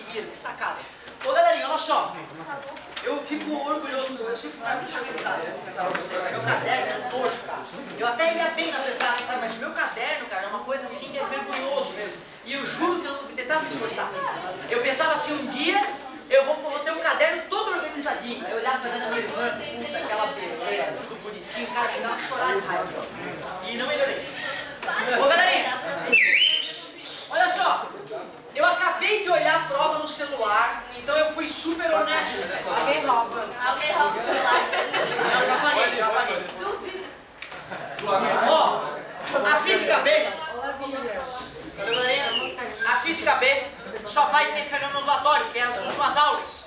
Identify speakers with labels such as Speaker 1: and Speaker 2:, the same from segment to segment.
Speaker 1: mira, que sacada. Ô galerinha, olha só. Eu fico orgulhoso, eu sempre fui muito organizado, vou confessar pra vocês. Meu caderno é nojo, cara. Eu até ia bem nas exatas, sabe? Mas o meu caderno, cara, é uma coisa assim que é vergonhoso mesmo. E eu juro que eu tentava me esforçar. Eu pensava assim, um dia eu vou ter um caderno todo organizadinho. Aí eu olhava pra dentro da minha irmã, puta, aquela beleza, tudo bonitinho, cara, chegava a chorar de raiva. E não melhorei. Ô galerinha, olha só. Eu acabei de olhar a prova no celular, então eu fui super honesto.
Speaker 2: Alguém rouba. Alguém rouba o celular.
Speaker 1: Não, já parei.
Speaker 2: Duvido.
Speaker 1: Ó, a física B, a física B só vai ter fenômeno ondulatório, que é as últimas aulas.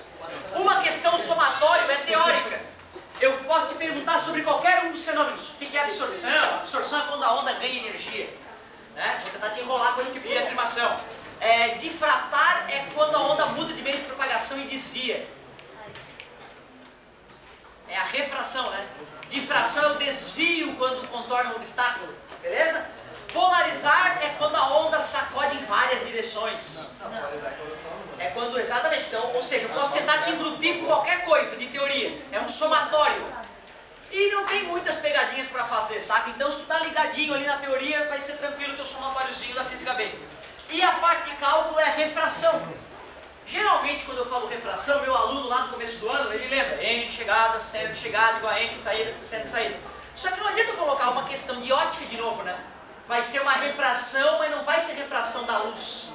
Speaker 1: Uma questão somatório é teórica. Eu posso te perguntar sobre qualquer um dos fenômenos. O que é absorção? Absorção é quando a onda ganha energia. Né? Vou tentar te enrolar com esse tipo de afirmação. Difratar é quando a onda muda de meio de propagação e desvia. É a refração, né? Difração é o desvio quando contorna um obstáculo, beleza? Polarizar é quando a onda sacode em várias direções. É quando, exatamente, então, ou seja, eu posso tentar te engrupir com qualquer coisa de teoria. É um somatório. E não tem muitas pegadinhas para fazer, saca? Então se tu tá ligadinho ali na teoria, vai ser tranquilo o teu somatóriozinho da física B. E a parte de cálculo é refração. Geralmente quando eu falo refração, meu aluno lá no começo do ano, ele lembra N de chegada, seno de chegada, igual a N de saída, seno de saída. Só que não adianta eu colocar uma questão de ótica de novo, né? Vai ser uma refração, mas não vai ser refração da luz.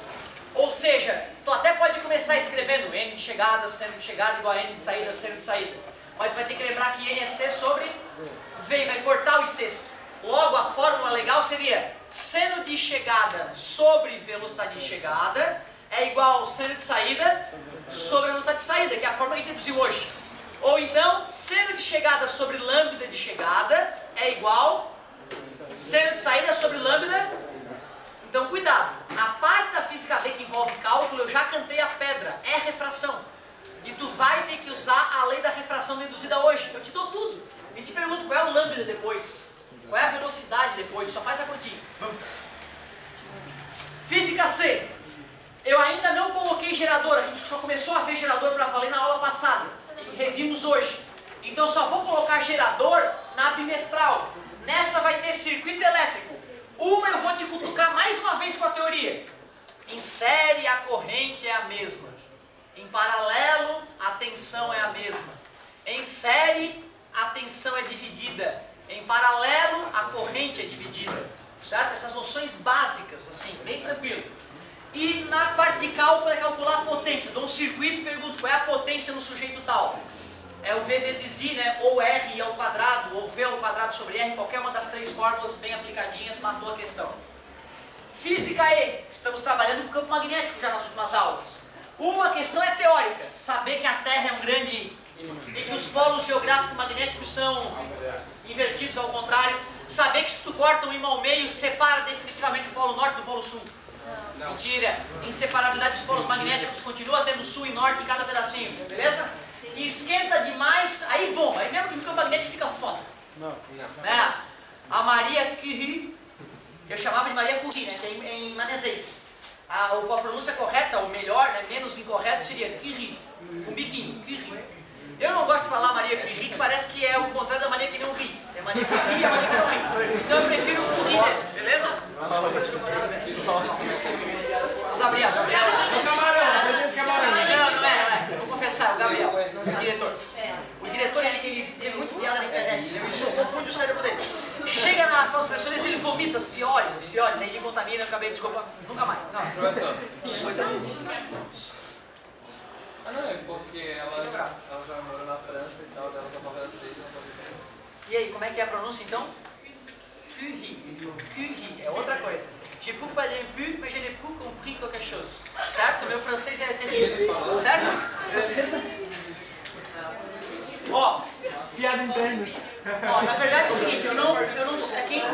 Speaker 1: Ou seja, tu até pode começar escrevendo N de chegada, seno de chegada, igual a N de saída, seno de saída. Mas tu vai ter que lembrar que N é C sobre V, vai cortar os Cs. Logo, a fórmula legal seria seno de chegada sobre velocidade de chegada é igual ao seno de saída sobre a velocidade de saída, que é a fórmula que a gente introduziu hoje. Ou então, seno de chegada sobre lambda de chegada é igual seno de saída sobre lambda. Então, cuidado. A parte da física B que envolve cálculo, eu já cantei a pedra. É refração. E tu vai ter que usar a lei da refração deduzida hoje. Eu te dou tudo. E te pergunto qual é o lambda depois. Qual é a velocidade depois? Só faz a continha. Vamos. Física C. Eu ainda não coloquei gerador. A gente só começou a ver gerador para valer na aula passada. E revimos hoje. Então só vou colocar gerador na bimestral. Nessa vai ter circuito elétrico. Uma eu vou te cutucar mais uma vez com a teoria. Em série a corrente é a mesma. Em paralelo a tensão é a mesma. Em série a tensão é dividida. Em paralelo a corrente é dividida. Certo? Essas noções básicas, assim, bem tranquilo. E na parte de cálculo é calcular a potência. Dou um circuito e pergunto qual é a potência no sujeito tal. É o V vezes I, né? Ou R ao quadrado, ou V ao quadrado sobre R. Qualquer uma das três fórmulas bem aplicadinhas matou a questão. Física E. Estamos trabalhando com campo magnético já nas últimas aulas. Uma questão é teórica. Saber que a Terra é um grande... e que os polos geográficos magnéticos são invertidos ao contrário. Saber que se tu corta um ímã ao meio, separa definitivamente o polo norte do polo sul. Não. Mentira. Inseparabilidade dos polos magnéticos continua tendo sul e norte em cada pedacinho. Beleza? E esquenta demais, aí bomba. Aí mesmo que o campo magnético fica foda. Não. Né? A Maria Curie, eu chamava de Maria Curie, né? Em manezês. A pronúncia correta, ou melhor, né? Menos incorreto, seria Curie. Com biquinho, Curie. Eu não gosto de falar Maria Curie, que parece que é o contrário da Maria que não ri. É Maria que ri e a Maria que não ri. Então eu prefiro Curie mesmo, beleza? Desculpa, nada bem. O Gabriel.
Speaker 3: O camarão.
Speaker 1: Não é. Eu vou confessar, o Gabriel, o diretor. O diretor, ele é muito piada na internet, ele confunde o cérebro dele. Chega nas salas professores e ele vomita as piores, aí ele contamina, eu acabei, desculpa, nunca mais. Não.
Speaker 3: Professor.
Speaker 1: Coisa
Speaker 3: Não, é porque ela já morou na França e tal, ela só fala francês, não pode entender.
Speaker 1: E aí, como é que é a pronúncia então? Curie, é outra coisa. Je peux parler un peu, mais je n'ai pas compris quelque chose. Certo? Meu francês é terrível. Certo? Beleza? Ó,
Speaker 4: Piada interna.
Speaker 1: Ó, na verdade é o seguinte,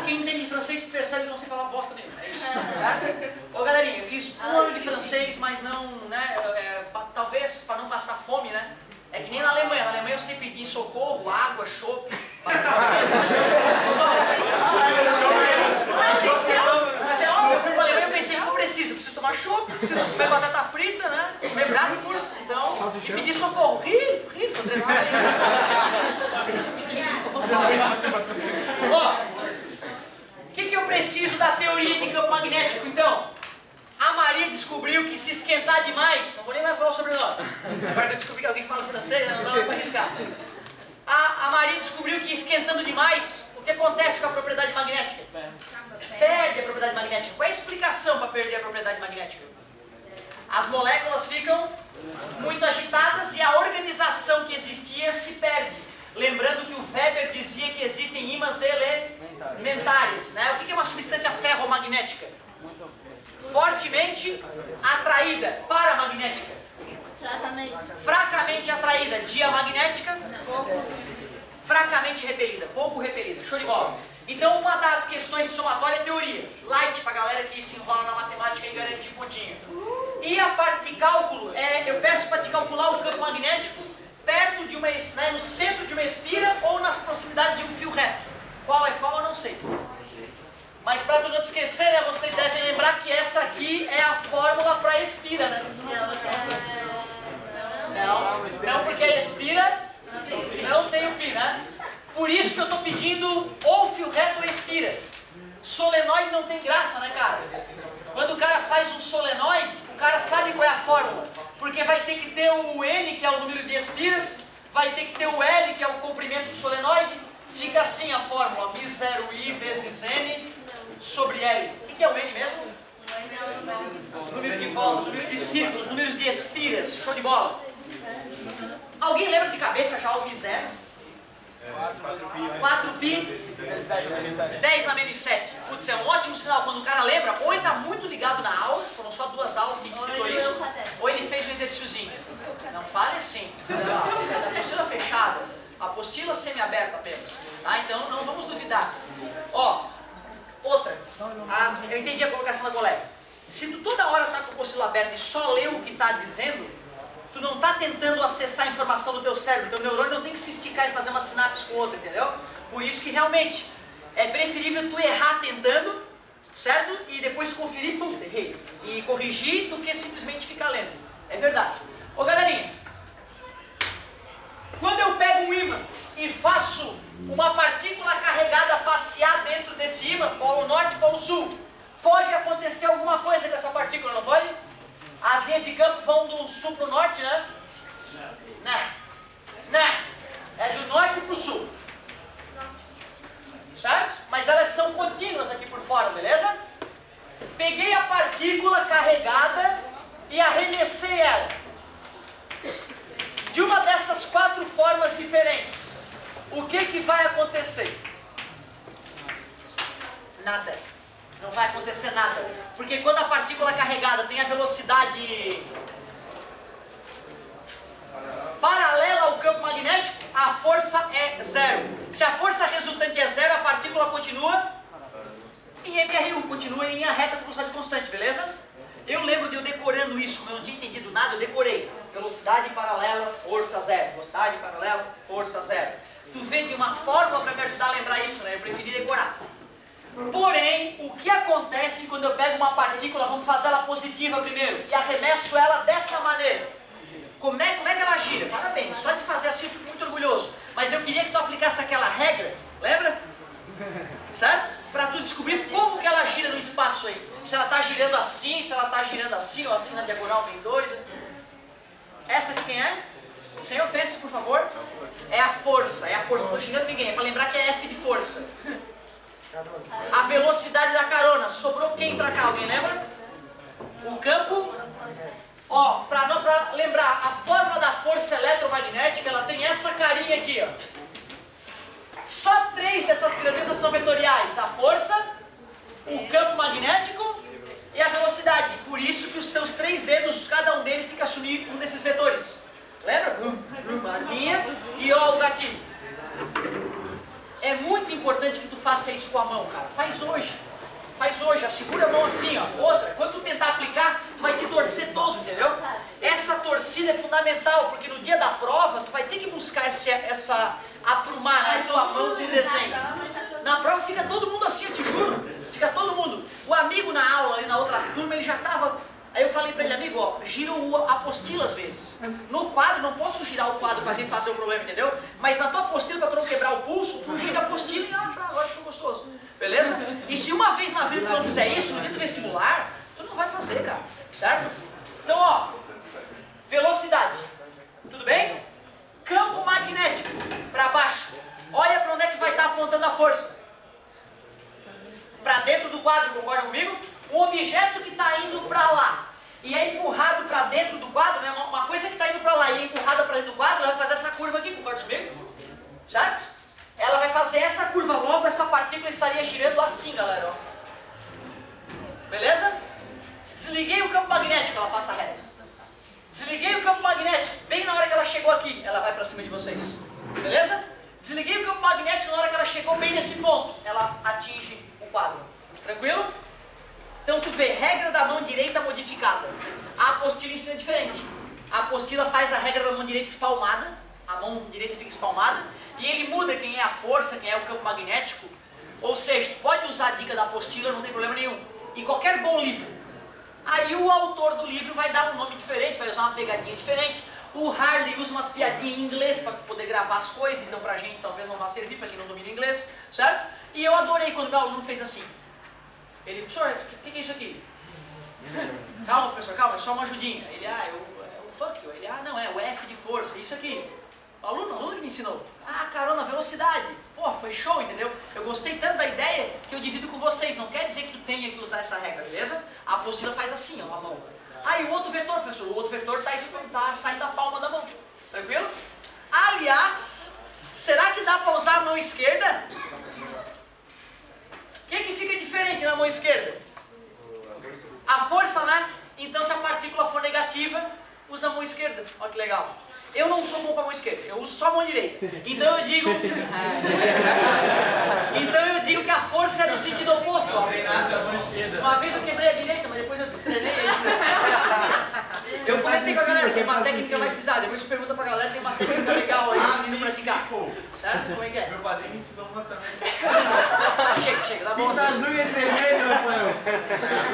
Speaker 1: quem entende francês percebe que eu não sei falar bosta mesmo. É isso, certo? Ô galerinha, eu fiz um ano de francês, mas não, né, talvez para não passar fome, né? É que nem na Alemanha eu sei pedir socorro, água, chopp. Mas é óbvio, eu fui pra Alemanha e pensei, eu preciso tomar chopp, preciso comer batata frita, né? Comer Bratwurst, então, e pedir socorro. Hilfe, treinava isso. Pedir socorro. Ó, o que eu preciso da teoria de campo magnético, então? A Maria descobriu que se esquentar demais, não vou nem mais falar o sobrenome, agora que eu descobri que alguém fala francês, não dá para arriscar. A Maria descobriu que esquentando demais, o que acontece com a propriedade magnética? Perde a propriedade magnética. Qual é a explicação para perder a propriedade magnética? As moléculas ficam muito agitadas e a organização que existia se perde. Lembrando que o Weber dizia que existem ímãs elementares, né? O que é uma substância ferromagnética? Fortemente atraída, paramagnética. Fracamente atraída, diamagnética. Fracamente repelida, pouco repelida. Show de bola. Então uma das questões de somatória é teoria. Light pra galera que se enrola na matemática e garante pontinho. E a parte de cálculo, eu peço para te calcular o campo magnético perto de uma, né, no centro de uma espira ou nas proximidades de um fio reto. Qual é qual eu não sei. Mas para tu não te esquecer, né, vocês devem lembrar que essa aqui é a fórmula para espira, né? Não, porque a espira não tem o fio, né? Por isso que eu estou pedindo ou fio reto ou espira. Solenoide não tem graça, né, cara? Quando o cara faz um solenoide, o cara sabe qual é a fórmula. Porque vai ter que ter o N, que é o número de espiras, vai ter que ter o L, que é o comprimento do solenoide. Fica assim a fórmula, μ0i vezes N sobre L. O que é o N mesmo? Número de voltas, número de círculos, números de espiras. Show de bola. Alguém lembra de cabeça já o μ0? 4π 10 na menos 7. Putz, é um ótimo sinal quando o cara lembra, ou ele está muito ligado na aula, foram só 2 aulas que a gente citou isso, ou ele fez um exercíciozinho. Não fale assim. A apostila fechada, apostila semi-aberta apenas. Tá? Então não vamos duvidar. Ó, outra. Eu entendi a colocação da colega. Se tu toda hora está com a apostila aberta e só lê o que está dizendo, tu não está tentando acessar a informação do teu cérebro, teu neurônio não tem que se esticar e fazer uma sinapse com outra, entendeu? Por isso que realmente é preferível tu errar tentando, certo? E depois conferir, pum, errei. E corrigir do que simplesmente ficar lendo. É verdade. Ô galerinha, quando eu pego um ímã e faço uma partícula carregada passear dentro desse ímã, polo norte e polo sul, pode acontecer alguma coisa com essa partícula, não pode? As linhas de campo vão do sul para o norte, né? Não. É do norte para o sul. Certo? Mas elas são contínuas aqui por fora, beleza? Peguei a partícula carregada e arremessei ela. De uma dessas 4 formas diferentes, o que vai acontecer? Nada. Não vai acontecer nada. Porque quando a partícula carregada tem a velocidade paralela ao campo magnético, a força é 0. Se a força resultante é 0, a partícula continua em MR1, continua em linha reta com velocidade constante, beleza? Eu lembro de eu decorando isso, como eu não tinha entendido nada, eu decorei. Velocidade paralela, força 0. Velocidade paralela, força 0. Tu vê de uma forma para me ajudar a lembrar isso, né? Eu preferi decorar. Porém, o que acontece quando eu pego uma partícula, vamos fazer ela positiva primeiro, e arremesso ela dessa maneira? Como é que ela gira? Parabéns, só de fazer assim eu fico muito orgulhoso. Mas eu queria que tu aplicasse aquela regra, lembra? Certo? Para tu descobrir como que ela gira no espaço aí. Se ela está girando assim, se ela está girando assim, ou assim na diagonal meio doida. Essa aqui quem é? Sem ofensas, por favor. É a força, não estou xingando ninguém, é para lembrar que é F de força. A velocidade da carona, sobrou quem pra cá? Alguém lembra? O campo. Ó, pra lembrar, a fórmula da força eletromagnética, ela tem essa carinha aqui, ó. Só 3 dessas grandezas são vetoriais: a força, o campo magnético e a velocidade. Por isso que os teus 3 dedos, cada um deles tem que assumir um desses vetores. Lembra? A arminha e ó o gatilho. É muito importante que tu faça isso com a mão, cara. Faz hoje, ó. Segura a mão assim, ó. Outra, quando tu tentar aplicar, tu vai te torcer todo, entendeu? Essa torcida é fundamental, porque no dia da prova, tu vai ter que buscar aprumar a tua mão com o desenho. Na prova fica todo mundo assim, eu te juro. Fica todo mundo. O amigo na aula, ali na outra turma, ele já tava Aí eu falei para ele, amigo, ó, gira a apostila às vezes. No quadro, não posso girar o quadro para refazer o problema, entendeu? Mas na tua apostila, para tu não quebrar o pulso, tu gira a apostila e tá, agora ficou gostoso. Beleza? E se uma vez na vida tu não fizer isso, no dia do vestibular, tu não vai fazer, cara. Certo? Então, ó, velocidade. Tudo bem? Campo magnético, para baixo. Olha para onde é que vai estar apontando a força. Para dentro do quadro, concorda comigo? Um objeto que está indo para lá e é empurrado para dentro do quadro, né? Uma coisa que está indo para lá e é empurrada para dentro do quadro, ela vai fazer essa curva aqui, concorda comigo? Certo? Ela vai fazer essa curva, logo essa partícula estaria girando assim, galera. Ó. Beleza? Desliguei o campo magnético, ela passa reto. Desliguei o campo magnético, bem na hora que ela chegou aqui, ela vai para cima de vocês. Beleza? Desliguei o campo magnético na hora que ela chegou bem nesse ponto, ela atinge o quadro. Tranquilo? Então tu vê, regra da mão direita modificada. A apostila ensina diferente. A apostila faz a regra da mão direita espalmada, a mão direita fica espalmada, e ele muda quem é a força, quem é o campo magnético. Ou seja, tu pode usar a dica da apostila, não tem problema nenhum. Em qualquer bom livro. Aí o autor do livro vai dar um nome diferente, vai usar uma pegadinha diferente. O Harley usa umas piadinhas em inglês para poder gravar as coisas, então pra gente talvez não vá servir, para quem não domina inglês, certo? E eu adorei quando meu aluno fez assim. Ele, professor, o que é isso aqui? Calma, professor, calma, é só uma ajudinha. Ele, é o fuck you. Ele, não, é o F de força, isso aqui. O aluno que me ensinou. Carona, velocidade. Pô, foi show, entendeu? Eu gostei tanto da ideia que eu divido com vocês. Não quer dizer que tu tenha que usar essa regra, beleza? A apostila faz assim, ó, a mão. E o outro vetor, professor? O outro vetor tá saindo da palma da mão. Tranquilo? Aliás, será que dá para usar a mão esquerda? O que fica diferente na mão esquerda? A força, né? Então se a partícula for negativa, usa a mão esquerda. Olha que legal. Eu não sou bom com a mão esquerda, eu uso só a mão direita. Então eu digo que a força é no sentido oposto. Uma vez eu quebrei a direita, mas depois eu destreinei. Eu comentei com a galera, tem uma técnica mais pisada. Depois você pergunta pra galera, tem uma técnica legal aí pra menino praticar. Certo? Como é que é?
Speaker 3: Meu padrinho me ensinou uma também.
Speaker 1: Chega, tá bom assim.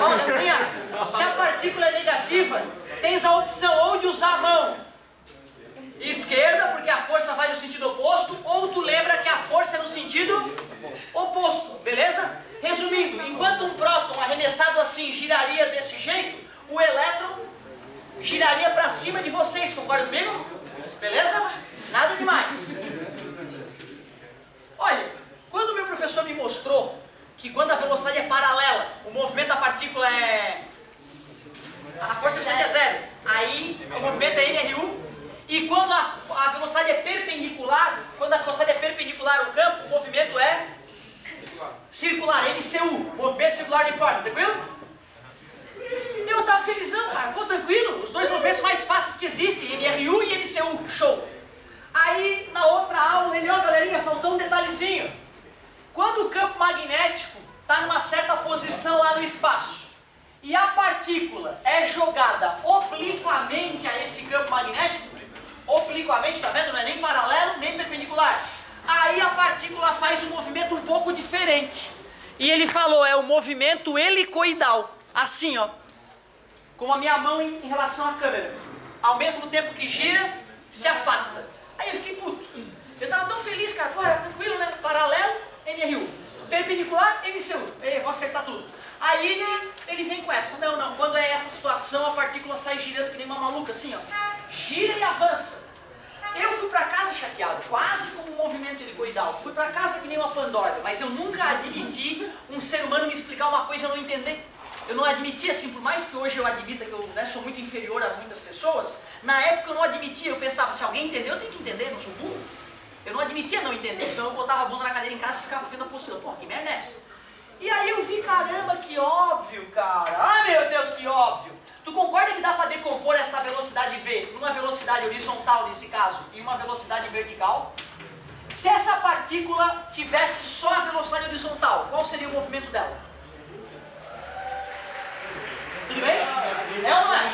Speaker 1: Olha, se a partícula é negativa, tens a opção ou de usar a mão esquerda, porque a força vai no sentido oposto, ou tu lembra que a força é no sentido oposto, beleza? Resumindo, enquanto um próton arremessado assim giraria desse jeito, o elétron giraria para cima de vocês, concorda comigo? Beleza? Nada demais. Olha, quando o meu professor me mostrou que quando a velocidade é paralela, o movimento da partícula a força é zero, aí o movimento é MRU. E quando a velocidade é perpendicular, ao campo, o movimento é circular, MCU, movimento circular uniforme, tranquilo? Eu estava felizão, cara, pô, tranquilo, os dois movimentos mais fáceis que existem, MRU e MCU, show. Aí, na outra aula, ele, galerinha, faltou um detalhezinho. Quando o campo magnético está numa certa posição lá no espaço, e a partícula é jogada obliquamente a esse campo magnético, obliquamente, tá vendo? Não é nem paralelo, nem perpendicular. Aí a partícula faz um movimento um pouco diferente. E ele falou, é o movimento helicoidal. Assim, ó. Com a minha mão em relação à câmera. Ao mesmo tempo que gira, se afasta. Aí eu fiquei puto. Eu tava tão feliz, cara. Pô, era tranquilo, né? Paralelo, MRU. Perpendicular, MCU. Eu vou acertar tudo. Aí ele vem com essa. Não. Quando é essa situação, a partícula sai girando que nem uma maluca, assim, ó. Gira e avança. Eu fui pra casa chateado, quase como um movimento helicoidal. Fui pra casa que nem uma pandorga, mas eu nunca admiti um ser humano me explicar uma coisa e eu não entender. Eu não admiti, assim, por mais que hoje eu admita que eu sou muito inferior a muitas pessoas, na época eu não admitia, eu pensava, se alguém entendeu, eu tenho que entender, eu não sou burro. Eu não admitia não entender, então eu botava a bunda na cadeira em casa e ficava vendo a apostila. Pô, que merda é essa? E aí eu vi, caramba, que óbvio, cara. Ah, meu Deus, que óbvio. Tu concorda que dá para decompor essa velocidade V numa velocidade horizontal, nesse caso, e uma velocidade vertical? Se essa partícula tivesse só a velocidade horizontal, qual seria o movimento dela? Tudo bem? É ou não é?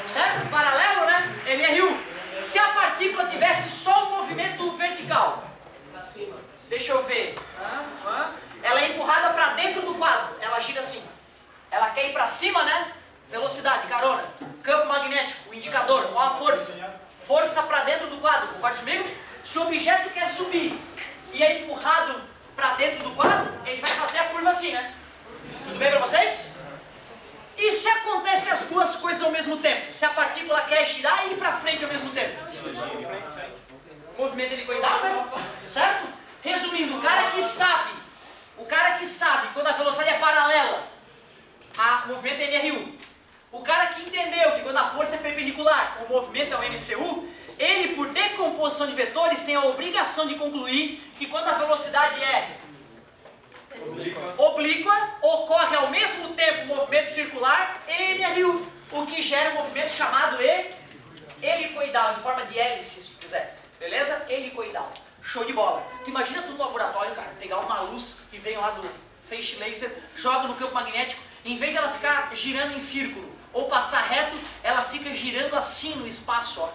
Speaker 1: Certo? Paralelo, né? MRU. Se a partícula tivesse só o movimento vertical, deixa eu ver. Ela é empurrada para dentro do quadro. Ela gira assim. Ela quer ir para cima, né? velocidade, carona. Campo magnético, o indicador, ó a força. Força para dentro do quadro, concorda comigo? Se o objeto quer subir e é empurrado para dentro do quadro, ele vai fazer a curva assim, né? Tudo bem para vocês? E se acontecem as duas coisas ao mesmo tempo? Se a partícula quer girar e ir para frente ao mesmo tempo? Movimento helicoidal, né? Certo? Resumindo, o cara que sabe quando a velocidade é paralela, o movimento é MRU. O cara que entendeu que quando a força é perpendicular, o movimento é o MCU, ele, por decomposição de vetores, tem a obrigação de concluir que quando a velocidade é oblíqua, ocorre ao mesmo tempo o movimento circular MRU, o que gera um movimento chamado helicoidal, em forma de hélice, se quiser. Beleza? Helicoidal. Show de bola. Tu imagina tu no laboratório, cara, pegar uma luz que vem lá do feixe laser, joga no campo magnético, em vez de ela ficar girando em círculo ou passar reto, ela fica girando assim no espaço, ó.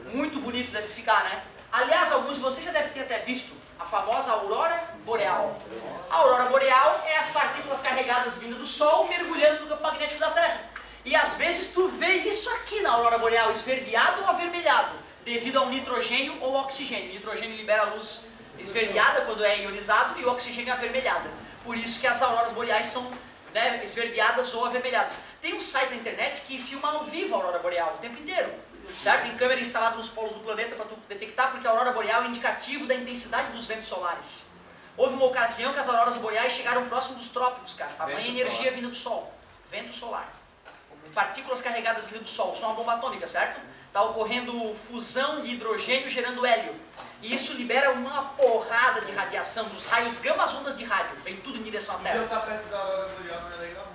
Speaker 1: Muito bonito deve ficar, né? Aliás, alguns de vocês já devem ter até visto a famosa aurora boreal. A aurora boreal é as partículas carregadas vindo do Sol mergulhando no campo magnético da Terra. E às vezes tu vê isso aqui na aurora boreal, esverdeado ou avermelhado, devido ao nitrogênio ou oxigênio. O nitrogênio libera luz esverdeada quando é ionizado e o oxigênio avermelhada. Por isso que as auroras boreais são, né, esverdeadas ou avermelhadas. Tem um site na internet que filma ao vivo a aurora boreal o tempo inteiro. Certo? Tem câmera instalada nos polos do planeta para tu detectar, porque a aurora boreal é indicativo da intensidade dos ventos solares. Houve uma ocasião que as auroras boreais chegaram próximo dos trópicos, cara. Tamanha energia vinda do Sol. Vento solar. Partículas carregadas vindo do Sol. São uma bomba atômica, certo? Está ocorrendo fusão de hidrogênio gerando hélio. E isso libera uma porrada de radiação dos raios gama, as ondas de rádio. Vem tudo em direção à Terra.
Speaker 3: Então tá perto da aurora boreal, não é legal?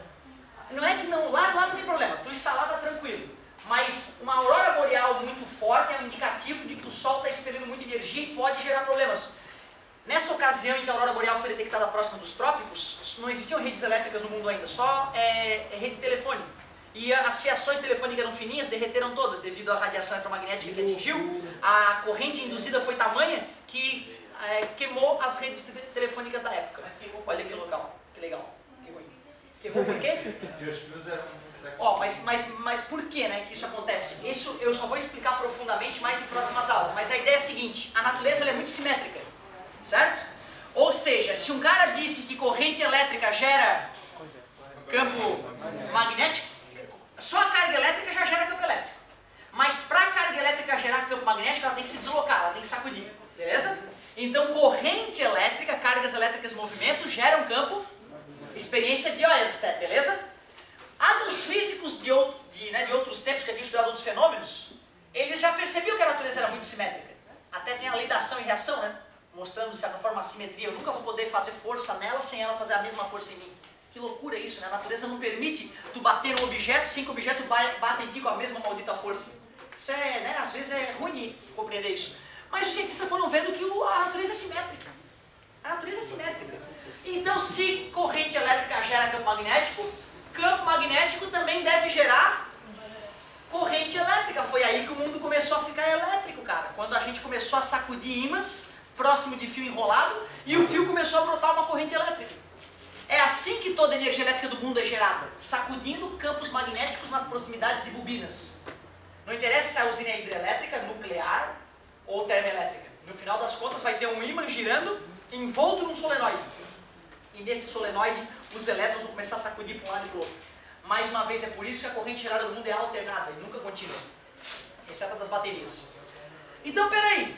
Speaker 1: Não é que não, lá não tem problema. Tu está lá, tá tranquilo. Mas uma aurora boreal muito forte é um indicativo de que o Sol está expelindo muita energia e pode gerar problemas. Nessa ocasião em que a aurora boreal foi detectada próxima dos trópicos, não existiam redes elétricas no mundo ainda, só rede telefônica. E as fiações telefônicas eram fininhas, derreteram todas devido à radiação eletromagnética que atingiu. A corrente induzida foi tamanha que queimou as redes telefônicas da época. Olha que local, que legal, que ruim. Queimou por quê? Ó, mas por que, né, que isso acontece? Isso eu só vou explicar profundamente mais em próximas aulas. Mas a ideia é a seguinte: a natureza ela é muito simétrica, certo? Ou seja, se um cara disse que corrente elétrica gera campo magnético, só a carga elétrica já gera campo elétrico. Mas para a carga elétrica gerar campo magnético, ela tem que se deslocar, ela tem que sacudir, beleza? Então corrente elétrica, cargas elétricas em movimento geram campo, experiência de Ørsted, beleza? Os físicos de outros tempos que haviam estudado outros fenômenos, eles já percebiam que a natureza era muito simétrica. Até tem a lei da ação e reação, né? Mostrando de certa forma a simetria. Eu nunca vou poder fazer força nela sem ela fazer a mesma força em mim. Que loucura isso, né? A natureza não permite tu bater no objeto sem que o objeto bata em ti com a mesma maldita força. Isso é, né? Às vezes é ruim compreender isso. Mas os cientistas foram vendo que a natureza é simétrica. A natureza é simétrica. Então, se corrente elétrica gera campo magnético também deve gerar corrente elétrica. Foi aí que o mundo começou a ficar elétrico, cara. Quando a gente começou a sacudir ímãs próximo de fio enrolado e o fio começou a brotar uma corrente elétrica. É assim que toda a energia elétrica do mundo é gerada, sacudindo campos magnéticos nas proximidades de bobinas. Não interessa se a usina é hidrelétrica, nuclear ou termoelétrica. No final das contas vai ter um ímã girando envolto num solenoide. E nesse solenoide os elétrons vão começar a sacudir para um lado e para o outro. Mais uma vez, é por isso que a corrente gerada no mundo é alternada e nunca contínua, exceto das baterias. Então, peraí.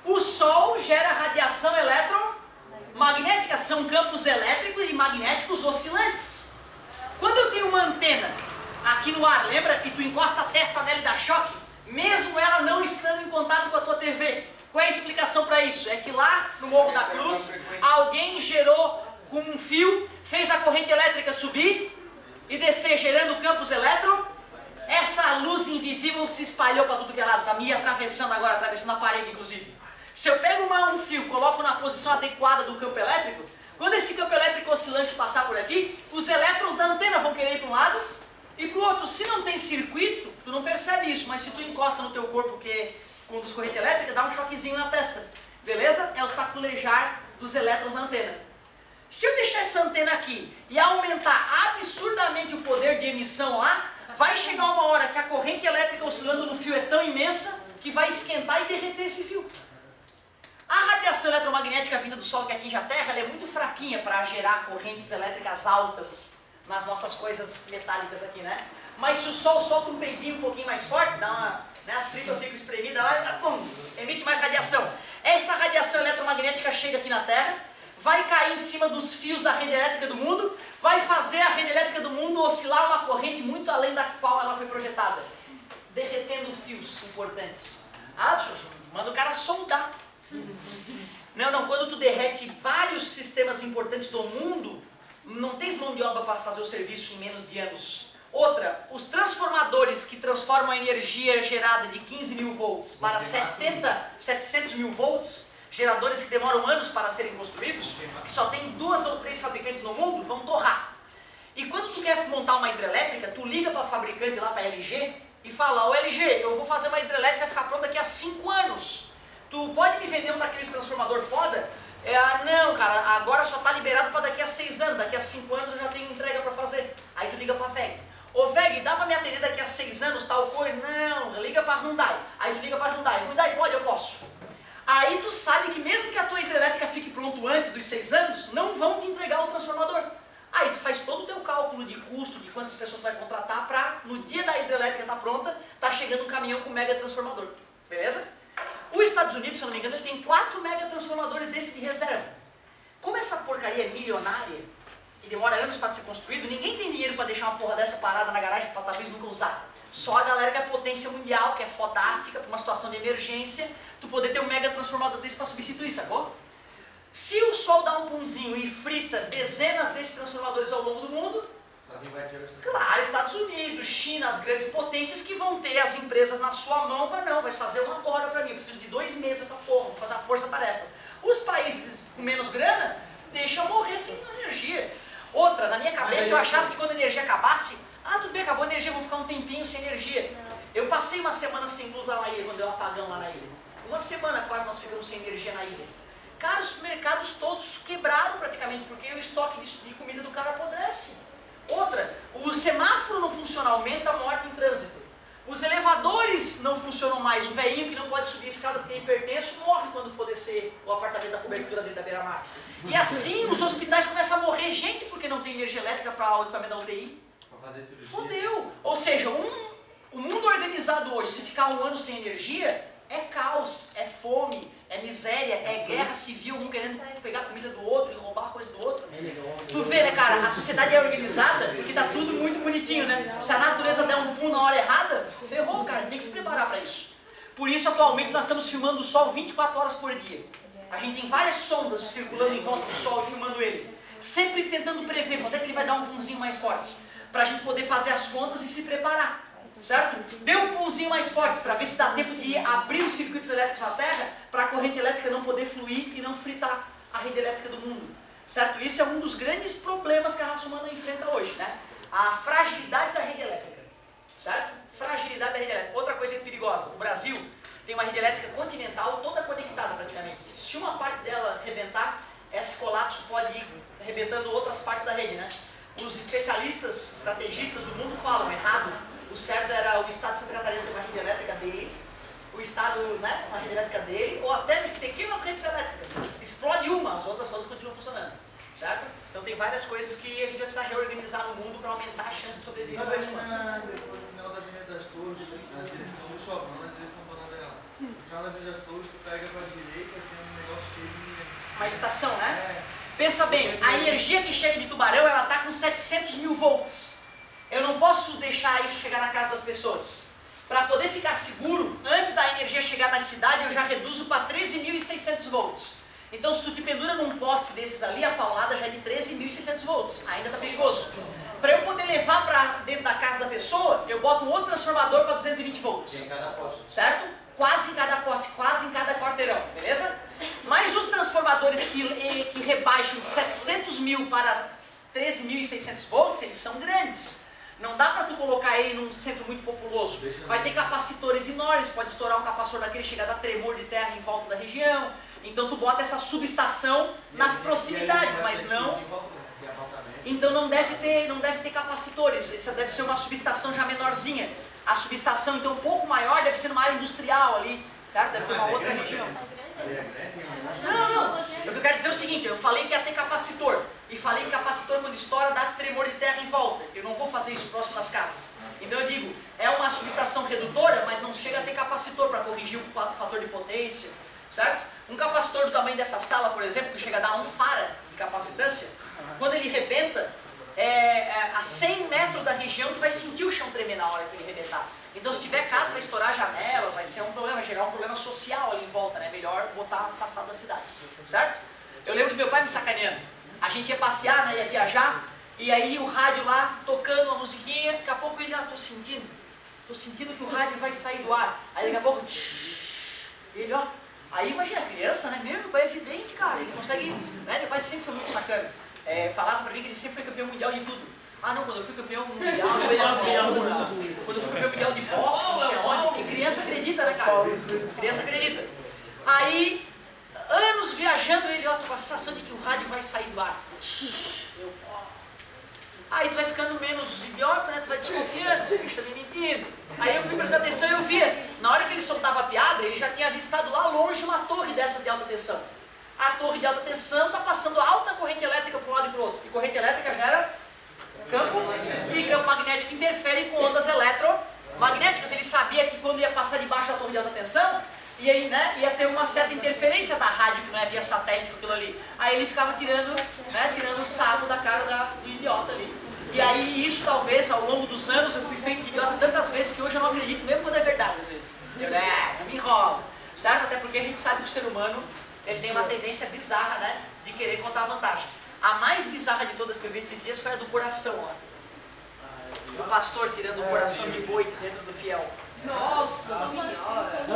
Speaker 1: O Sol gera radiação eletromagnética, são campos elétricos e magnéticos oscilantes. Quando eu tenho uma antena aqui no ar, lembra que tu encosta a testa nela e dá choque? Mesmo ela não estando em contato com a tua TV. Qual é a explicação para isso? É que lá no Morro da Cruz, alguém gerou com um fio, fez a corrente elétrica subir e descer, gerando campos elétrons. Essa luz invisível se espalhou para tudo que é lado, está me atravessando agora, atravessando a parede inclusive. Se eu pego um fio, coloco na posição adequada do campo elétrico, quando esse campo elétrico oscilante passar por aqui, os elétrons da antena vão querer ir para um lado e para o outro. Se não tem circuito, tu não percebe isso, mas se tu encosta no teu corpo que conduz corrente elétrica, dá um choquezinho na testa, beleza? É o saculejar dos elétrons da antena. Se eu deixar essa antena aqui e aumentar absurdamente o poder de emissão lá, vai chegar uma hora que a corrente elétrica oscilando no fio é tão imensa que vai esquentar e derreter esse fio. A radiação eletromagnética vinda do Sol que atinge a Terra, ela é muito fraquinha para gerar correntes elétricas altas nas nossas coisas metálicas aqui, né? Mas se o Sol solta um peidinho um pouquinho mais forte, dá uma, né, as tripas ficam espremidas lá e pum, emite mais radiação. Essa radiação eletromagnética chega aqui na Terra, vai cair em cima dos fios da rede elétrica do mundo, vai fazer a rede elétrica do mundo oscilar uma corrente muito além da qual ela foi projetada, derretendo fios importantes. Ah, professor, manda o cara soldar. Não, quando tu derrete vários sistemas importantes do mundo, não tens mão de obra para fazer o serviço em menos de anos. Outra, os transformadores que transformam a energia gerada de 15 mil volts para 700 mil volts, geradores que demoram anos para serem construídos, que só tem 2 ou 3 fabricantes no mundo, vão torrar. E quando tu quer montar uma hidrelétrica, tu liga para a fabricante lá, para a LG, e fala, ô LG, eu vou fazer uma hidrelétrica ficar pronta daqui a 5 anos. Tu pode me vender um daqueles transformador foda? Não, cara, agora só está liberado para daqui a 6 anos, daqui a 5 anos eu já tenho entrega para fazer. Aí tu liga para a VEG. Ô VEG, dá para me atender daqui a 6 anos tal coisa? Não, liga para a Hyundai. Aí tu liga para a Hyundai. Hyundai, pode, eu posso. Aí tu sabe que mesmo que a tua hidrelétrica fique pronto antes dos 6 anos, não vão te entregar o transformador. Aí tu faz todo o teu cálculo de custo, de quantas pessoas tu vai contratar para, no dia da hidrelétrica estar pronta, tá chegando um caminhão com mega transformador. Beleza? Os Estados Unidos, se eu não me engano, ele tem 4 mega transformadores desse de reserva. Como essa porcaria é milionária e demora anos para ser construído, ninguém tem dinheiro para deixar uma porra dessa parada na garagem para talvez nunca usar. Só a galera que é potência mundial, que é fodástica, para uma situação de emergência, tu poder ter um mega transformador desse para substituir, sacou? Se o Sol dá um punzinho e frita dezenas desses transformadores ao longo do mundo, claro, Estados Unidos, China, as grandes potências que vão ter as empresas na sua mão para não, vai fazer uma agora para mim, eu preciso de 2 meses essa porra, vou fazer a força-tarefa. Os países com menos grana deixam morrer sem energia. Outra, na minha cabeça eu achava que quando a energia acabasse, tudo bem, acabou a energia, vou ficar um tempinho sem energia. Eu passei uma semana sem luz lá na ilha, quando deu um apagão lá na ilha. Uma semana quase nós ficamos sem energia na ilha. Cara, os supermercados todos quebraram praticamente, porque o estoque de comida do cara apodrece. Outra, o semáforo não funciona, aumenta a morte em trânsito. Os elevadores não funcionam mais, o velhinho que não pode subir a escada porque é hipertenso morre quando for descer o apartamento da cobertura dele da beira-mar. E assim os hospitais começam a morrer gente porque não tem energia elétrica para o equipamento da UTI. Fodeu! Ou seja, o mundo organizado hoje, se ficar 1 ano sem energia, é caos, é fome, é miséria, é guerra civil, um querendo pegar comida do outro e roubar coisa do outro. Tu vê, né, cara, a sociedade é organizada porque tá tudo muito bonitinho, né? Se a natureza der um pulo na hora errada, ferrou, cara, tem que se preparar para isso. Por isso, atualmente, nós estamos filmando o Sol 24 horas por dia. A gente tem várias sondas circulando em volta do Sol e filmando ele. Sempre tentando prever quando é que ele vai dar um punzinho mais forte. Para a gente poder fazer as contas e se preparar. Certo? Dê um punzinho mais forte para ver se dá tempo de abrir os circuitos elétricos na Terra para a corrente elétrica não poder fluir e não fritar a rede elétrica do mundo. Certo? Isso é um dos grandes problemas que a raça humana enfrenta hoje, né? A fragilidade da rede elétrica. Certo? Fragilidade da rede elétrica. Outra coisa perigosa, o Brasil tem uma rede elétrica continental toda conectada praticamente. Se uma parte dela arrebentar, esse colapso pode ir arrebentando outras partes da rede, né? Os especialistas, estrategistas do mundo falam errado. O certo era o estado de Santa Catarina ter uma rede elétrica dele, o estado, né, uma rede elétrica dele, ou até pequenas redes elétricas. Explode uma, as outras todas continuam funcionando. Certo? Então tem várias coisas que a gente vai precisar reorganizar no mundo para aumentar a chance de sobrevivência do humano.
Speaker 3: No final da Avenida das Torres, na direção do Chovão, na direção do Panadela. No final da Avenida das Torres, tu pega para a direita, tem um negócio cheio de...
Speaker 1: Uma estação, né? Pensa bem, a energia que chega de Tubarão, ela está com 700 mil volts. Eu não posso deixar isso chegar na casa das pessoas. Para poder ficar seguro, antes da energia chegar na cidade, eu já reduzo para 13.600 volts. Então, se tu te pendura num poste desses ali, a paulada já é de 13.600 volts. Ainda está perigoso. Para eu poder levar para dentro da casa da pessoa, eu boto um outro transformador para 220 volts.
Speaker 3: Em cada poste.
Speaker 1: Certo? Quase em cada poste, quase em cada quarteirão, beleza? Mas os transformadores que rebaixam de 700 mil para 13.600 volts, eles são grandes. Não dá para tu colocar ele num centro muito populoso. Vai ter capacitores enormes, pode estourar um capacitor daquele, chegar a dar tremor de terra em volta da região. Então tu bota essa subestação nas proximidades, mas não... Então não deve ter capacitores, essa deve ser uma subestação já menorzinha. A subestação então um pouco maior deve ser numa área industrial ali, certo? Deve ter uma outra região. Não. O que eu quero dizer é o seguinte, eu falei que ia ter capacitor. E falei que capacitor quando estoura dá tremor de terra em volta. Eu não vou fazer isso próximo das casas. Então eu digo, é uma subestação redutora, mas não chega a ter capacitor para corrigir o fator de potência, certo? Um capacitor do tamanho dessa sala, por exemplo, que chega a dar 1 farad de capacitância, quando ele rebenta, a 100 metros da região tu vai sentir o chão tremer na hora que ele rebentar. Então se tiver casa vai estourar janelas, vai ser um problema, vai gerar um problema social ali em volta, né? Melhor botar afastado da cidade, certo? Eu lembro do meu pai me sacaneando. A gente ia passear, né? Ia viajar, e aí o rádio lá tocando uma musiquinha, daqui a pouco ele, tô sentindo que o rádio vai sair do ar. Aí daqui a pouco, ele, ó. Aí imagina a criança, né? Meu pai é evidente, cara, ele consegue, né? Meu pai sempre foi muito sacana. Falava pra mim que ele sempre foi campeão mundial de tudo. Ah não, quando eu fui campeão mundial, quando eu fui campeão mundial de boxe, não sei onde, porque criança acredita, né, cara? Criança acredita. Aí, anos viajando, ele, ó, tô com a sensação de que o rádio vai sair do ar. Aí tu vai ficando menos idiota, né? Tu vai desconfiando, esse bicho tá me mentindo. Aí eu fui prestar atenção e eu via, na hora que ele soltava a piada, ele já tinha avistado lá longe uma torre dessas de alta tensão. A torre de alta tensão está passando alta corrente elétrica para um lado e para o outro. E corrente elétrica gera campo, e campo magnético interfere com ondas eletromagnéticas. Ele sabia que quando ia passar debaixo da torre de alta tensão, ia ter uma certa interferência da rádio, que não é via satélite com aquilo ali. Aí ele ficava tirando o sarro da cara do idiota ali. E aí isso talvez, ao longo dos anos, eu fui feito de idiota tantas vezes que hoje eu não acredito, mesmo quando é verdade às vezes. Eu me enrolo, certo? Até porque a gente sabe que o ser humano ele tem uma tendência bizarra, né, de querer contar vantagem. A mais bizarra de todas que eu vi esses dias foi a do coração, ó. O pastor tirando o coração de boi dentro do fiel.
Speaker 2: Nossa Senhora!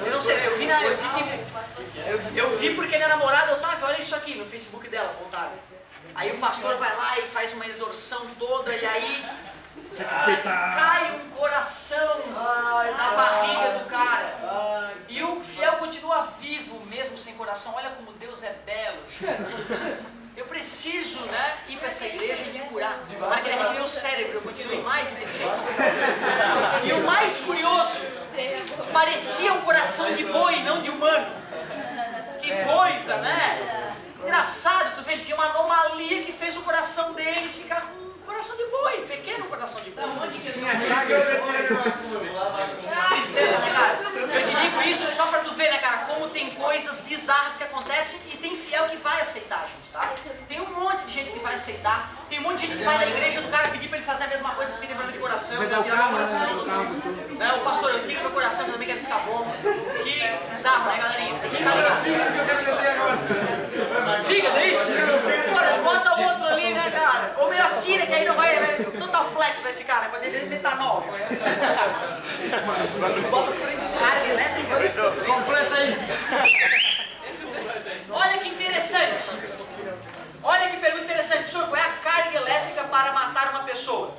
Speaker 1: Eu não sei, eu vi porque minha namorada, Otávio, olha isso aqui no Facebook dela, contaram. Aí o pastor vai lá e faz uma exorção toda e aí cai um coração na barriga do cara. E o fiel continua vivo mesmo sem coração. Olha como Deus é belo, gente. Eu preciso, né, ir para essa igreja e me curar. Para que ele arregle meu cérebro, eu continue mais inteligente. E o mais curioso, parecia um coração de boi, não de humano. Que coisa, né? Engraçado, tu vê, ele tinha uma anomalia que fez o coração dele ficar com um coração de boi, pequeno coração de boi. Tristeza, né, cara? Eu te digo isso só pra tu ver, né, cara, como tem coisas bizarras que acontecem e tem fiel que vai aceitar, gente, tá? Tem um monte de gente que vai aceitar, tem um monte de gente que vai na igreja do cara pedir pra ele fazer a mesma coisa que tem problema de coração, vai virar o coração. Não, pastor, eu tiro meu coração, eu também quero ficar bom. Que bizarro, né, galerinha? Tem que ficar ligado. Fígado, é isso? Bota outro ali, né, cara? Ou melhor, tira, que aí não vai, né? Total flex vai ficar, né? Pode ter metanol. Bota carga elétrica.
Speaker 3: Completa aí.
Speaker 1: Olha que interessante. Olha que pergunta interessante. Professor, qual é a carga elétrica para matar uma pessoa?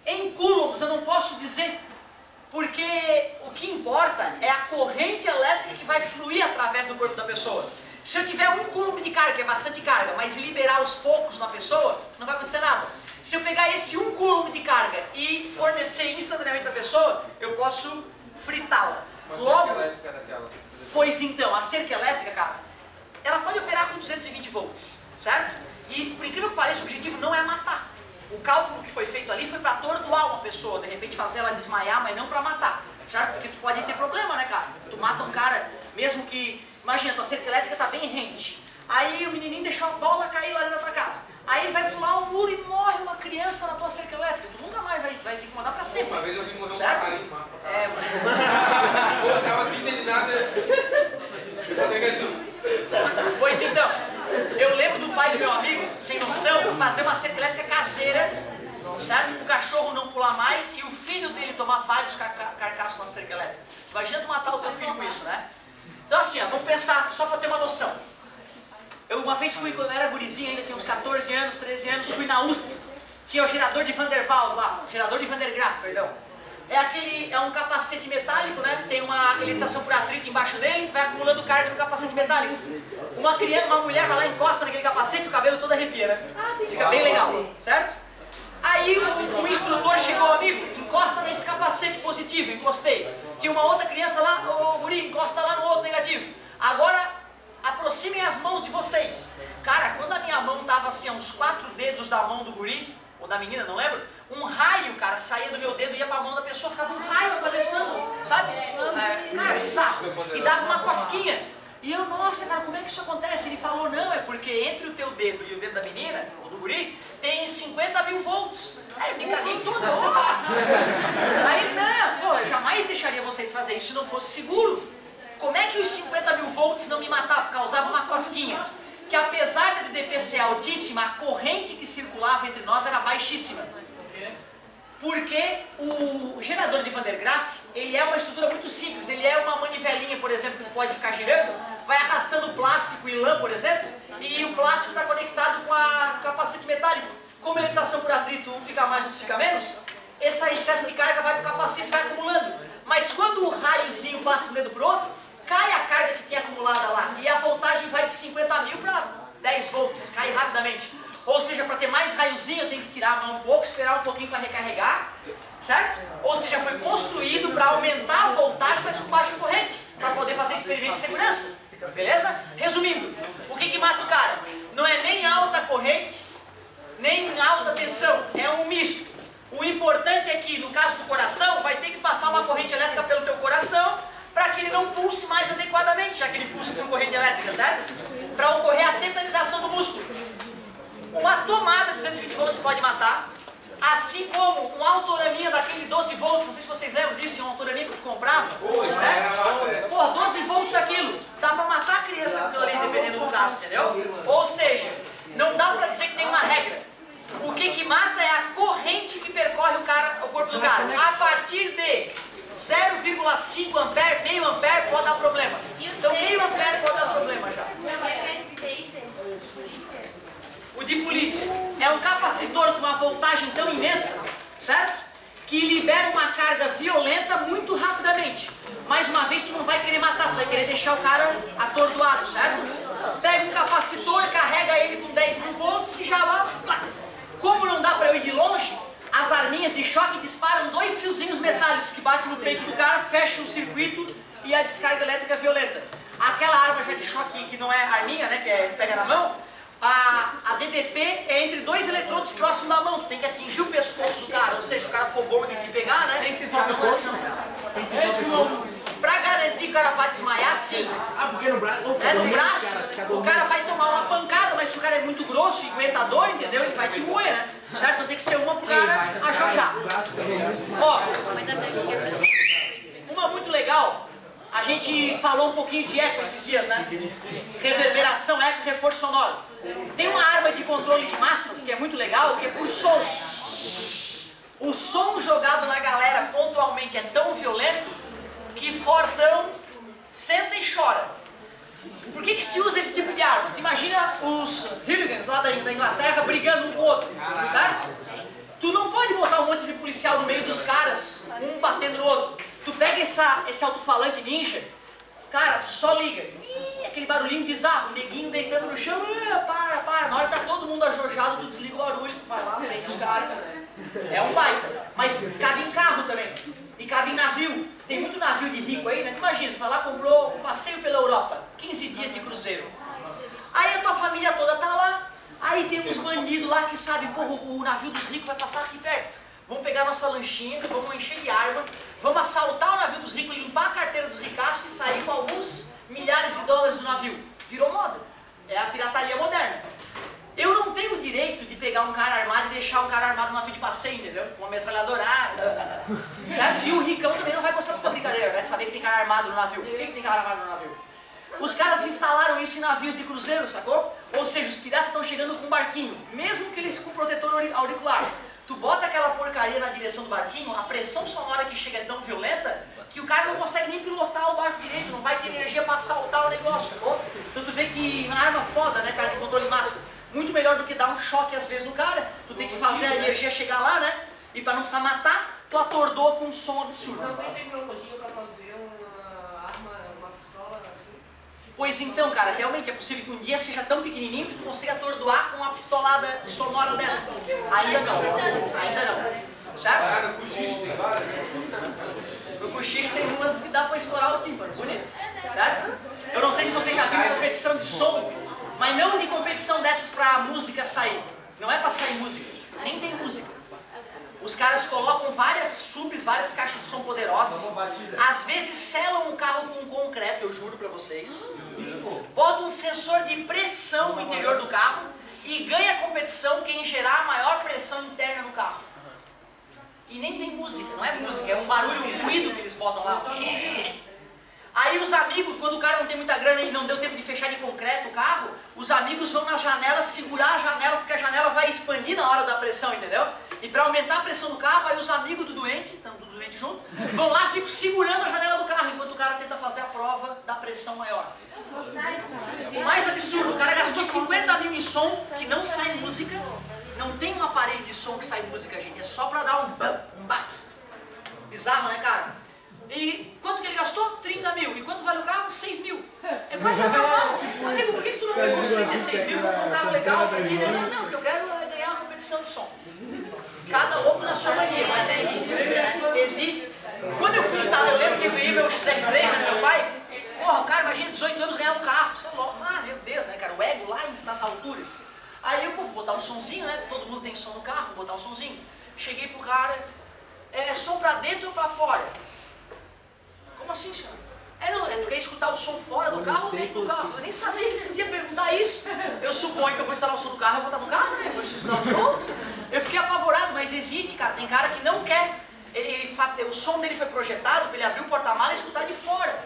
Speaker 1: Em coulombs eu não posso dizer, porque o que importa é a corrente elétrica que vai fluir através do corpo da pessoa. Se eu tiver 1 coulomb de carga, que é bastante carga, mas liberar aos poucos na pessoa, não vai acontecer nada. Se eu pegar esse 1 coulomb de carga e fornecer instantaneamente para a pessoa, eu posso fritá-la. Logo, pois então, a cerca elétrica, cara, ela pode operar com 220 volts, certo? E por incrível que pareça, o objetivo não é matar. O cálculo que foi feito ali foi para atordoar uma pessoa, de repente fazer ela desmaiar, mas não para matar, certo? Porque tu pode ter problema, né, cara? Tu mata um cara, mesmo que... Imagina, tua cerca elétrica tá bem rente. Aí o menininho deixou a bola cair lá dentro da tua casa. Aí ele vai pular o muro e morre uma criança na tua cerca elétrica. Tu nunca mais vai ter que mandar pra sempre.
Speaker 3: Uma vez eu vi morrer um
Speaker 1: certo?
Speaker 3: passarinho, massa pra caralho. Eu tava assim, indenizado.
Speaker 1: Pois então, eu lembro do pai do meu amigo, sem noção, fazer uma cerca elétrica caseira, certo? O cachorro não pular mais e o filho dele tomar vários carcaços na cerca elétrica. Imagina tu matar o teu filho com isso, né? Então assim, ó, vamos pensar, só para ter uma noção. Eu uma vez fui, quando eu era gurizinho, ainda tinha uns 14 anos, 13 anos, fui na USP, Tinha o gerador de Van der Waals lá, o gerador de Van der Graaf, perdão. É um capacete metálico, né? Tem uma eletização por atrito embaixo dele, vai acumulando carga no capacete metálico. Uma mulher vai lá, encosta naquele capacete, o cabelo todo arrepia, né? Fica bem legal, certo? Aí o instrutor chegou, amigo, encosta nesse capacete positivo, encostei. Tinha uma outra criança lá, ô guri, encosta lá no outro negativo. Agora, aproximem as mãos de vocês. Cara, quando a minha mão tava assim, a uns 4 dedos da mão do guri, ou da menina, não lembro, um raio, cara, saía do meu dedo e ia pra mão da pessoa, ficava um raio atravessando, sabe? Cara, bizarro. E dava uma cosquinha. E eu, nossa, cara, como é que isso acontece? Ele falou, não, é porque entre o teu dedo e o dedo da menina, ou do guri, tem 50 mil volts. Aí eu me caguei todo. Aí, não, pô, eu jamais deixaria vocês fazer isso se não fosse seguro. Como é que os 50 mil volts não me matavam? Causava uma cosquinha. Que apesar da DDP ser altíssima, a corrente que circulava entre nós era baixíssima. Porque o gerador de Van der Graaf, ele é uma estrutura muito simples. Ele é uma manivelinha, por exemplo, que pode ficar girando, vai arrastando plástico e lã, por exemplo, e o plástico está conectado com a capacete metálico. Como a eletização por atrito, um fica mais, outro fica menos, esse excesso de carga vai para o capacete e vai acumulando. Mas quando o raiozinho passa de um dedo para o outro, cai a carga que tinha acumulada lá e a voltagem vai de 50 mil para 10 volts, cai rapidamente. Ou seja, para ter mais raiozinho eu tenho que tirar a mão um pouco, esperar um pouquinho para recarregar, certo? Ou seja, foi construído para aumentar a voltagem, mas com baixa corrente, para poder fazer experimento de segurança, beleza? Resumindo, o que mata o cara? Não é nem alta corrente, nem alta tensão, é um misto. O importante é que, no caso do coração, vai ter que passar uma corrente elétrica pelo teu coração, para que ele não pulse mais adequadamente, já que ele pulsa por corrente elétrica, certo? Para ocorrer a tetanização do músculo. Uma tomada de 220 volts pode matar, assim como uma autoraminha daquele 12 volts, não sei se vocês lembram disso, tinha uma autoraminha que tu comprava, né? Pô, 12 volts aquilo, dá para matar a criança com aquilo ali, dependendo do caso, entendeu? Ou seja, não dá para dizer que tem uma regra. O que mata é a corrente que percorre o corpo do cara. A partir de 0,5 ampere, meio ampere pode dar problema. Então meio ampere pode dar problema já. O de polícia é um capacitor com uma voltagem tão imensa, certo? Que libera uma carga violenta muito rapidamente. Mais uma vez tu não vai querer matar, tu vai querer deixar o cara atordoado, certo? Pega um capacitor, carrega ele com 10 mil volts e já lá. Como não dá para eu ir de longe, as arminhas de choque disparam 2 fiozinhos metálicos que batem no peito do cara, fecham o circuito e a descarga elétrica é violenta. Aquela arma já de choque que não é arminha, né, que pega na mão, a DDP é entre 2 eletrodos próximos da mão, tu tem que atingir o pescoço do cara, ou seja, se o cara for bom de te pegar, né? Tem que ser só o pescoço, tem que ser só o pescoço. Pra garantir que o cara vai desmaiar, sim.
Speaker 2: Porque no braço,
Speaker 1: no braço, o cara vai tomar uma pancada, mas se o cara é muito grosso e aguenta a dor, entendeu? Ele vai te moer, né? Certo? Então tem que ser uma pro cara ajojar. Ó, uma muito legal, a gente falou um pouquinho de eco esses dias, né? Reverberação, eco, reforço sonoro. Tem uma arma de controle de massas que é muito legal, que é por som. O som jogado na galera pontualmente é tão violento que Fordão senta e chora. Por que se usa esse tipo de arma? Imagina os hooligans lá da Inglaterra brigando um com o outro, certo? Tu não pode botar um monte de policial no meio dos caras, um batendo no outro. Tu pega esse alto-falante ninja, cara, tu só liga. Ih, aquele barulhinho bizarro, neguinho deitando no chão, para. Na hora que tá todo mundo ajojado, tu desliga o barulho, tu vai lá, prende os caras. É um baita, mas cabe em carro também. E cabe em navio. Tem muito navio de rico aí, né? Imagina, tu vai lá, comprou um passeio pela Europa, 15 dias de cruzeiro. Aí a tua família toda tá lá, aí tem uns bandidos lá que sabem, porra, o navio dos ricos vai passar aqui perto. Vamos pegar nossa lanchinha, vamos encher de arma, vamos assaltar o navio dos ricos, limpar a carteira dos ricaços e sair com alguns milhares de dólares do navio. Virou moda. É a pirataria moderna. Eu não tenho o direito de pegar um cara armado e deixar um cara armado no navio de passeio, entendeu? Com uma metralhadora, certo? E o ricão também não vai gostar dessa brincadeira, né? De saber que tem cara armado no navio. Por que tem cara armado no navio? Os caras instalaram isso em navios de cruzeiro, sacou? Ou seja, os piratas estão chegando com um barquinho, mesmo que eles com protetor auricular. Tu bota aquela porcaria na direção do barquinho, a pressão sonora que chega é tão violenta que o cara não consegue nem pilotar o barco direito, não vai ter energia para assaltar o negócio, sacou? Então tu vê que uma arma foda, né, cara, de controle de massa. Muito melhor do que dar um choque às vezes no cara, tu tem que fazer a energia chegar lá, né? E para não precisar matar, tu atordoa com um som absurdo.
Speaker 2: Não tem tecnologia para fazer uma arma, uma pistola assim?
Speaker 1: Pois então, cara, realmente é possível que um dia seja tão pequenininho que tu consiga atordoar com uma pistolada sonora dessa. Ainda não, ainda não. Certo?
Speaker 3: Cara, o cochicho tem várias.
Speaker 1: O cochicho tem umas que dá pra estourar o tímpano, bonito, certo? Eu não sei se vocês já viram competição de som, mas não de competição dessas pra música sair. Não é pra sair música, nem tem música. Os caras colocam várias subs, várias caixas de som poderosas. Às vezes selam o carro com concreto, eu juro pra vocês. Botam um sensor de pressão no interior do carro e ganha a competição quem gerar a maior pressão interna no carro. E nem tem música, não é música, é um barulho, um ruído que eles botam lá. Aí os amigos, quando o cara não tem muita grana e não deu tempo de fechar de concreto o carro, os amigos vão nas janelas segurar as janelas, porque a janela vai expandir na hora da pressão, entendeu? E para aumentar a pressão do carro, aí os amigos do doente, estão do doente junto, vão lá e ficam segurando a janela do carro, enquanto o cara tenta fazer a prova da pressão maior. O mais absurdo, o cara gastou 50 mil em som, que não sai música, não tem um aparelho de som que sai música, gente, é só para dar um baque. Bizarro, né, cara? E quanto que ele gastou? 30 mil. E quanto vale o carro? 6 mil. É quase a carro. Amigo, por que tu não pegou os 36 mil para um carro legal pra ti? Não, porque eu quero ganhar uma competição de som. Cada louco na sua mania, mas existe. Existe. Quando eu fui instalar, eu lembro que eu ganhei meu XR3, né, meu pai. Porra, cara, imagina, 18 anos ganhar um carro. Isso é louco. Ah, meu Deus, né, cara? O ego lá nas alturas. Aí eu, pô, vou botar um sonzinho, né? Todo mundo tem som no carro, vou botar um sonzinho. Cheguei pro cara, som pra dentro ou pra fora? Como assim, senhor? Não, tu quer escutar o som fora do carro ou dentro do carro? Eu nem sabia que podia perguntar isso. Eu suponho que eu vou instalar o som do carro, eu vou estar no carro, né? Eu vou escutar o som. Eu fiquei apavorado, mas existe, cara. Tem cara que não quer. O som dele foi projetado para ele abrir o porta-malas e escutar de fora.